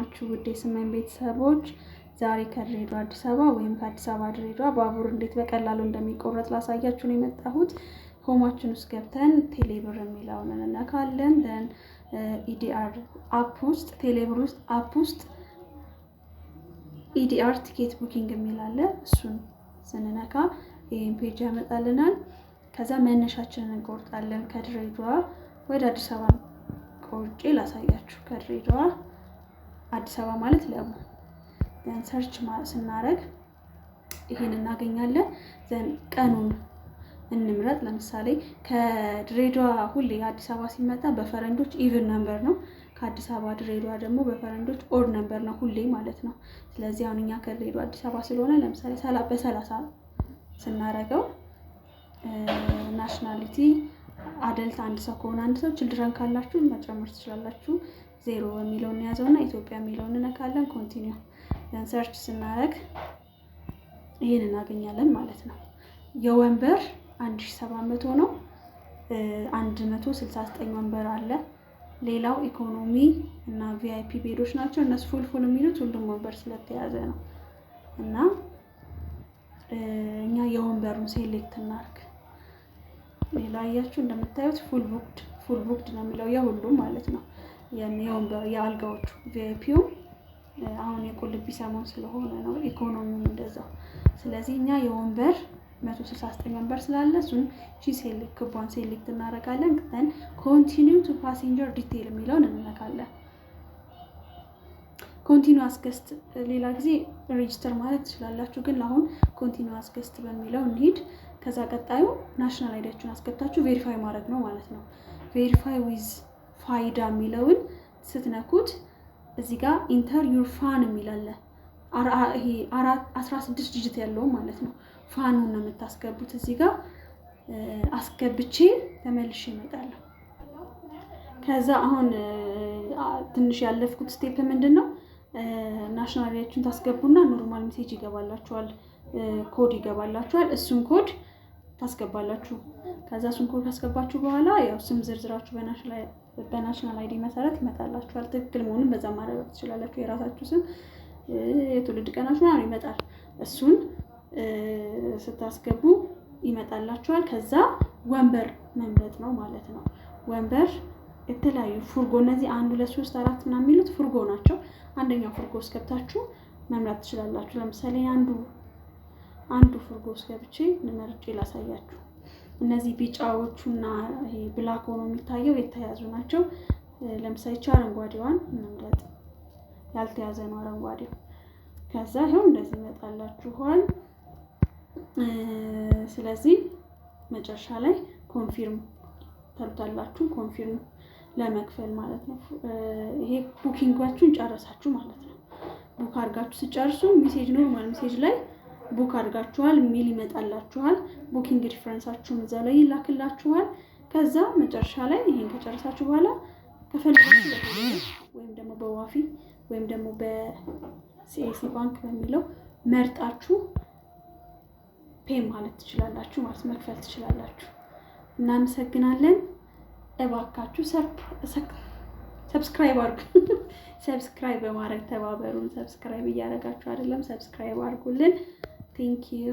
ናችሁ ውድ የስመኝ ቤተሰቦች? ዛሬ ከድሬዳዋ አዲስ አበባ ወይም ከአዲስ አበባ ድሬዳዋ ባቡር እንዴት በቀላሉ እንደሚቆረጥ ላሳያችሁ ነው የመጣሁት። ሆማችን ውስጥ ገብተን ቴሌብር የሚለውን እንነካለን። ደን ኢዲአር አፕ ውስጥ ቴሌብር ውስጥ አፕ ውስጥ ኢዲአር ቲኬት ቡኪንግ የሚል አለ። እሱን ስንነካ ይሄን ፔጅ ያመጣልናል። ከዛ መነሻችንን እንቆርጣለን። ከድሬዳዋ ወደ አዲስ አበባ ቆርጬ ላሳያችሁ። ከድሬዳዋ አዲስ አበባ ማለት ለቡ ዘን ሰርች ስናረግ ይሄን እናገኛለን። ዘን ቀኑን እንምረጥ። ለምሳሌ ከድሬዳዋ ሁሌ አዲስ አበባ ሲመጣ በፈረንጆች ኢቭን ነምበር ነው። ከአዲስ አበባ ድሬዳዋ ደግሞ በፈረንጆች ኦድ ነምበር ነው ሁሌ ማለት ነው። ስለዚህ አሁን እኛ ከድሬዳዋ አዲስ አበባ ስለሆነ ለምሳሌ በ30 ስናረገው ናሽናሊቲ አደልት አንድ ሰው ከሆነ አንድ ሰው፣ ችልድረን ካላችሁ መጨመር ትችላላችሁ። 0 የሚለውን ያዘውና ኢትዮጵያ የሚለውን እንነካለን። ኮንቲኒው ደን ሰርች ስናረግ ይሄን እናገኛለን ማለት ነው። የወንበር 1700 ነው። 169 ወንበር አለ። ሌላው ኢኮኖሚ እና ቪአይፒ ቤዶች ናቸው። እነሱ ፉል የሚሉት ሁሉም ወንበር ስለተያዘ ነው። እና እኛ የወንበሩን ሴሌክት እናርግ። ሌላ አያችሁ እንደምታዩት ፉል ቡክድ ነው የሚለው የሁሉም ማለት ነው። የወንበር የአልጋዎቹ ቪአይፒው አሁን የቁልቢ ሰሞን ስለሆነ ነው። ኢኮኖሚውም እንደዛው። ስለዚህ እኛ የወንበር 169 ወንበር ስላለ እሱን ሴሌክት ክቧን ሴሌክት እናደርጋለን። ግን ኮንቲኒው ቱ ፓሴንጀር ዲቴይል የሚለውን እንነካለን። ኮንቲኒው አስገስት ሌላ ጊዜ ሬጂስተር ማለት ትችላላችሁ፣ ግን አሁን ኮንቲኒው አስገስት በሚለው እንሂድ። ከዛ ቀጣዩ ናሽናል አይዲያችሁን አስገብታችሁ ቬሪፋይ ማድረግ ነው ማለት ነው። ቬሪፋይ ዊዝ ፋይዳ የሚለውን ስትነኩት እዚህ ጋር ኢንተር ዩር ፋን የሚላለ ይሄ 16 ዲጂት ያለው ማለት ነው። ፋኑን ነው የምታስገቡት። እዚህ ጋር አስገብቼ ተመልሼ እመጣለሁ። ከዛ አሁን ትንሽ ያለፍኩት ስቴፕ ምንድነው? ናሽናል አይዲያችሁን ታስገቡና ኖርማል ሜሴጅ ይገባላችኋል፣ ኮድ ይገባላችኋል። እሱን ኮድ ታስገባላችሁ። ከዛ እሱን ኮድ ካስገባችሁ በኋላ ያው ስም ዝርዝራችሁ በናሽናል አይዲ መሰረት ይመጣላችኋል። ትክክል መሆኑን በዛ ማረጋገጥ ትችላላችሁ። የራሳችሁ ስም፣ የትውልድ ቀናችሁ ምናምን ይመጣል። እሱን ስታስገቡ ይመጣላችኋል። ከዛ ወንበር መምረጥ ነው ማለት ነው። ወንበር የተለያዩ ፉርጎ፣ እነዚህ 1 2 3 4 ምናምን የሚሉት ፉርጎ ናቸው። አንደኛው ፉርጎ ውስጥ ገብታችሁ መምረጥ ትችላላችሁ። ለምሳሌ አንዱ ፉርጎ ውስጥ ገብቼ ልመርጬ ላሳያችሁ። እነዚህ ቢጫዎቹና ይሄ ብላክ ሆኖ የሚታየው የተያዙ ናቸው። ለምሳሌ አረንጓዴዋን እንምረጥ። ያልተያዘ ነው አረንጓዴው። ከዛ ይሄው እንደዚህ ይመጣላችኋል። ስለዚህ መጨረሻ ላይ ኮንፊርም ታሉታላችሁ። ኮንፊርም ለመክፈል ማለት ነው። ይሄ ቡኪንጋችሁን ጨረሳችሁ ማለት ነው። ቡክ አድርጋችሁ ሲጨርሱ ሜሴጅ ኖርማል ሜሴጅ ላይ ቡክ አድርጋችኋል የሚል ይመጣላችኋል። ቡኪንግ ሪፈረንሳችሁን እዛ ላይ ይላክላችኋል። ከዛ መጨረሻ ላይ ይሄን ከጨረሳችሁ በኋላ ከፈለጋችሁ ወይም ደግሞ በዋፊ ወይም ደግሞ በሲኤሲ ባንክ በሚለው መርጣችሁ ፔይ ማለት ትችላላችሁ ማለት መክፈል ትችላላችሁ። እናመሰግናለን። እባካችሁ ሰብስክራይብ አድርጉ። ሰብስክራይብ በማድረግ ተባበሩን። ሰብስክራይብ እያደረጋችሁ አይደለም፣ ሰብስክራይብ አድርጉልን። ቴንክ ዩ